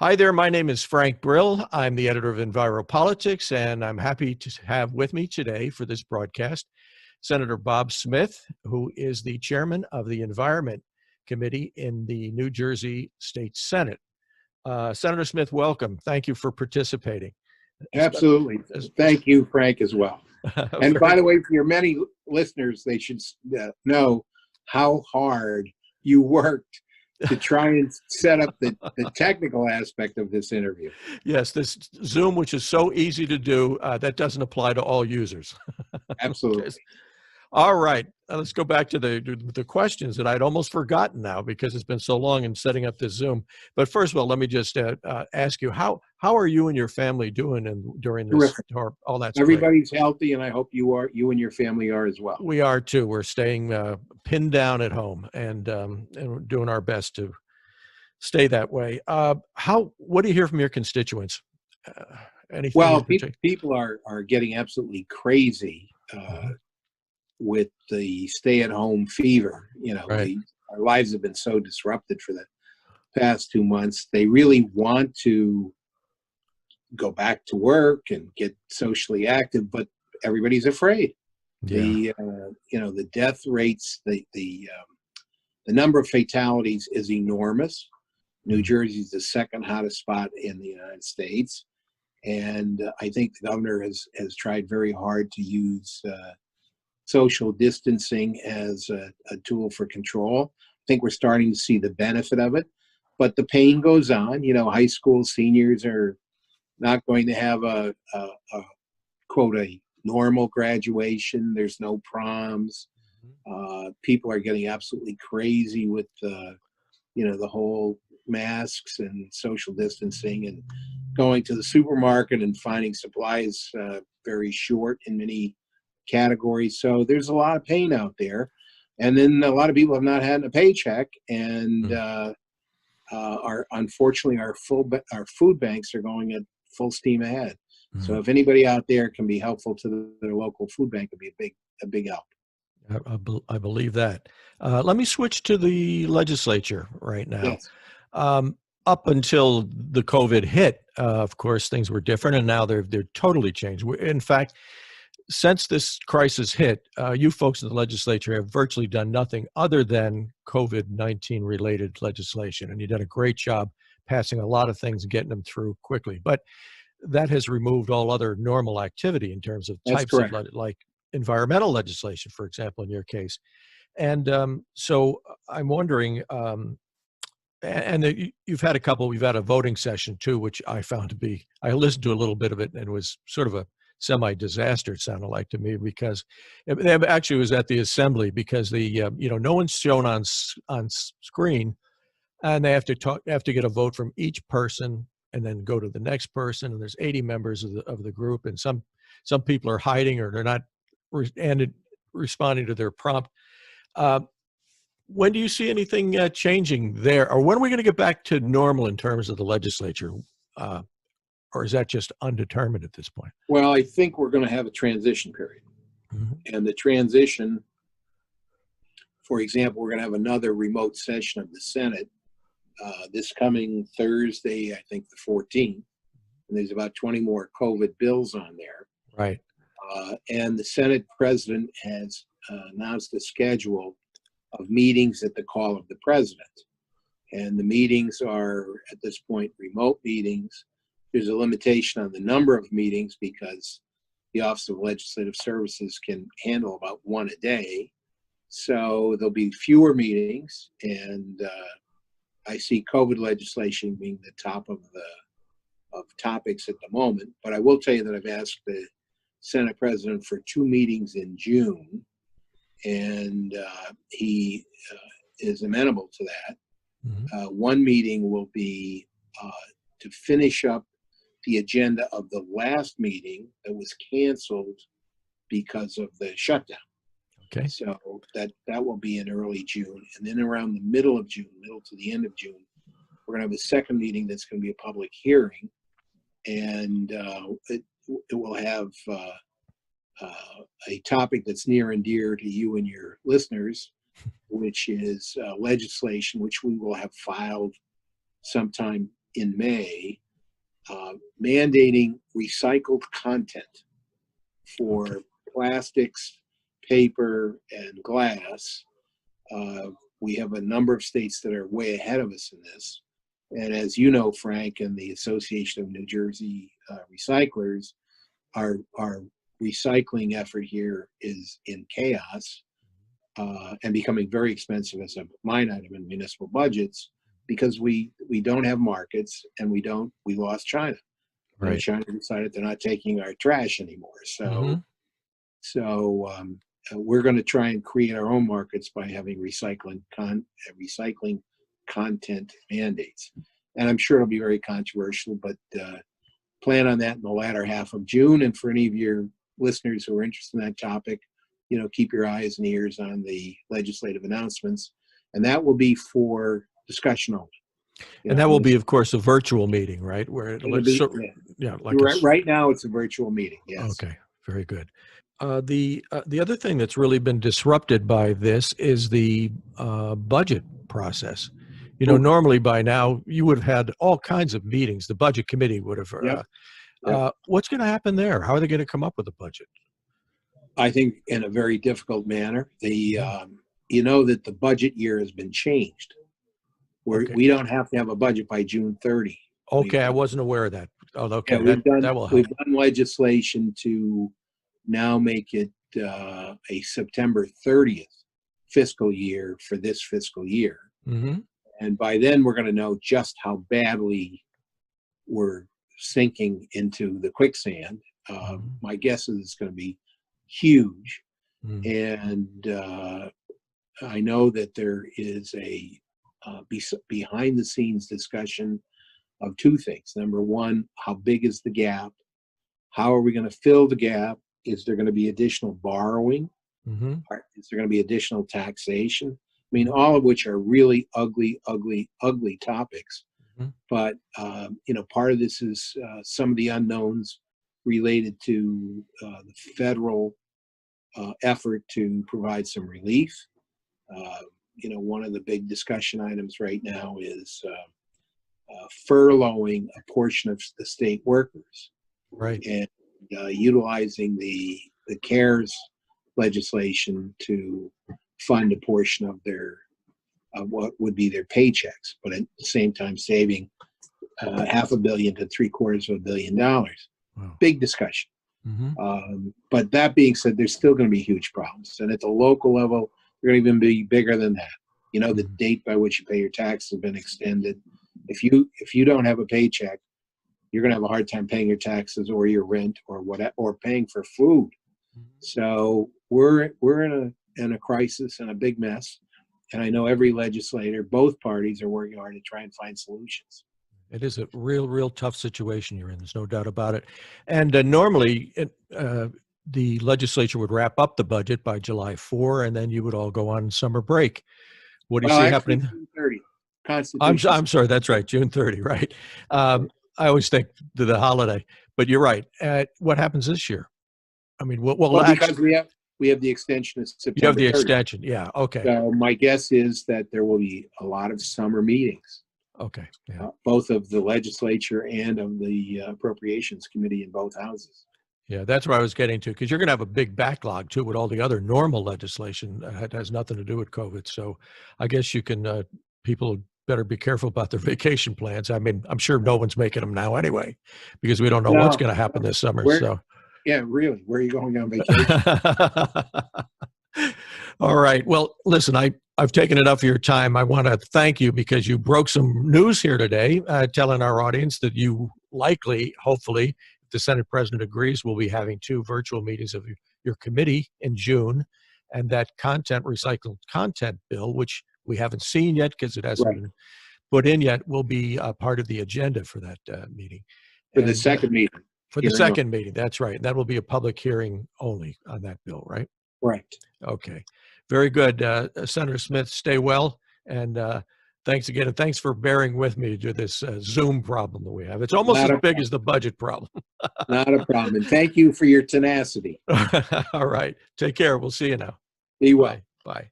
Hi there, my name is Frank Brill. I'm the editor of EnviroPolitics, and I'm happy to have with me today for this broadcast Senator Bob Smith, who is the chairman of the Environment Committee in the New Jersey State Senate. Senator Smith, welcome. Thank you for participating. Absolutely. Thank you, Frank, as well. And by the way, for your many listeners, they should know how hard you worked to try and set up the technical aspect of this interview. Yes, this Zoom, which is so easy to do, that doesn't apply to all users. Absolutely. All right, let's go back to the questions that I'd almost forgotten now because it's been so long in setting up this Zoom. But first of all, let me just ask you, how are you and your family doing during this? Oh, that's Everybody's great. healthy, and I hope you and your family are as well. We are too. We're staying pinned down at home and doing our best to stay that way. What do you hear from your constituents? Anything? Well, people are getting absolutely crazy with the stay-at-home fever. You know, right. Our lives have been so disrupted for the past 2 months. They really want to go back to work and get socially active, but everybody's afraid. Yeah. The death rates, the number of fatalities is enormous. New Jersey is the second hottest spot in the United States. And I think the governor has tried very hard to use social distancing as a tool for control. I think we're starting to see the benefit of it, but the pain goes on. You know, high school seniors are not going to have a quote, a normal graduation. There's no proms. People are getting absolutely crazy with the whole masks and social distancing, and going to the supermarket and finding supplies very short in many categories. So there's a lot of pain out there. And then a lot of people have not had a paycheck, and unfortunately our food banks are going at full steam ahead. So if anybody out there can be helpful to their local food bank, it'd be a big help. I believe that. Let me switch to the legislature right now. Yes. Up until the COVID hit, of course, things were different, and now they're totally changed. In fact, since this crisis hit, you folks in the legislature have virtually done nothing other than COVID-19 related legislation, and you've done a great job passing a lot of things and getting them through quickly. But that has removed all other normal activity in terms of types of like environmental legislation, for example, in your case. And so I'm wondering, you've had we've had a voting session too, which I found to be, I listened to a little bit of it and it was sort of a semi-disaster, it sounded like to me, because it actually was at the assembly because no one's shown on screen, and they have to get a vote from each person and then go to the next person, and there's 80 members of the group, and some people are hiding or they're not responding to their prompt. When do you see anything changing there, or when are we going to get back to normal in terms of the legislature, or is that just undetermined at this point? Well, I think we're going to have a transition period, and the transition, for example, we're going to have another remote session of the Senate this coming Thursday, I think the 14th, and there's about 20 more COVID bills on there. Right. And the Senate president has announced a schedule of meetings at the call of the president. And the meetings are, at this point, remote meetings. There's a limitation on the number of meetings because the Office of Legislative Services can handle about one a day. So there'll be fewer meetings, and I see COVID legislation being the top of topics at the moment. But I will tell you that I've asked the Senate president for 2 meetings in June, and he is amenable to that. One meeting will be to finish up the agenda of the last meeting that was canceled because of the shutdown. Okay. So that will be in early June, and then around the middle to the end of June, we're going to have a second meeting that's going to be a public hearing, and it will have a topic that's near and dear to you and your listeners, which is legislation which we will have filed sometime in May, mandating recycled content for plastics, paper, and glass. We have a number of states that are way ahead of us in this. And as you know, Frank, and the Association of New Jersey Recyclers, our recycling effort here is in chaos and becoming very expensive as a line item in municipal budgets because we don't have markets and we lost China. Right. And China decided they're not taking our trash anymore. So we're going to try and create our own markets by having recycling content mandates. And I'm sure it'll be very controversial, but plan on that in the latter half of June. And for any of your listeners who are interested in that topic, keep your eyes and ears on the legislative announcements. And that will be for discussion only. And that will be, of course, a virtual meeting, right? Where right now it's a virtual meeting. Yes. Okay. Very good. The other thing that's really been disrupted by this is the budget process. Normally by now you would have had all kinds of meetings. The budget committee would have. Yep. What's going to happen there? How are they going to come up with a budget? I think in a very difficult manner. That the budget year has been changed, where we don't have to have a budget by June 30. Okay, I wasn't aware of that. Oh, okay, yeah, that will help. We've done legislation to now make it a September 30th fiscal year for this fiscal year. Mm-hmm. And by then we're going to know just how badly we're sinking into the quicksand. My guess is it's going to be huge. And I know that there is a behind the scenes discussion of two things. Number one, how big is the gap? How are we going to fill the gap? Is there going to be additional borrowing? Mm-hmm. Is there going to be additional taxation? I mean, all of which are really ugly topics. Mm-hmm. But, part of this is some of the unknowns related to the federal effort to provide some relief. One of the big discussion items right now is furloughing a portion of the state workers. Right. And utilizing the CARES legislation to fund a portion of what would be their paychecks, but at the same time saving $500 million to $750 million. Wow. Big discussion. Mm-hmm. But that being said, there's still going to be huge problems, and at the local level, they're going to even be bigger than that. The date by which you pay your taxes has been extended. If you don't have a paycheck, you're going to have a hard time paying your taxes or your rent or paying for food. So we're in a crisis and a big mess. And I know every legislator, both parties, are working hard to try and find solutions. It is a real tough situation you're in. There's no doubt about it. And normally the legislature would wrap up the budget by July 4, and then you would all go on summer break. What do you see happening? June 30. I'm sorry. That's right. June 30. Right. I always think to the holiday, but you're right. What happens this year? I mean, because we have the extension of September. You have the 30th. extension. Yeah. Okay. So my guess is that there will be a lot of summer meetings. Okay. Yeah. Both of the legislature and of the appropriations committee in both houses. Yeah, that's where I was getting to, because you're going to have a big backlog too with all the other normal legislation that has nothing to do with COVID. So I guess you can, people better be careful about their vacation plans. I mean, I'm sure no one's making them now anyway, because we don't know what's going to happen this summer. Yeah, really. Where are you going on vacation? All right. Well, listen, I've taken enough of your time. I want to thank you because you broke some news here today, telling our audience that you likely, hopefully, if the Senate President agrees, we'll be having 2 virtual meetings of your committee in June, and that recycled content bill, which we haven't seen yet because it hasn't been put in yet, will be a part of the agenda for that meeting. The second meeting. For the second meeting, that's right. That will be a public hearing only on that bill, right? Right. Okay. Very good. Senator Smith, stay well. And thanks again. And thanks for bearing with me to do this Zoom problem that we have. It's almost as big as the budget problem. Not a problem. And thank you for your tenacity. All right. Take care. We'll see you now. Be well. Bye. Bye.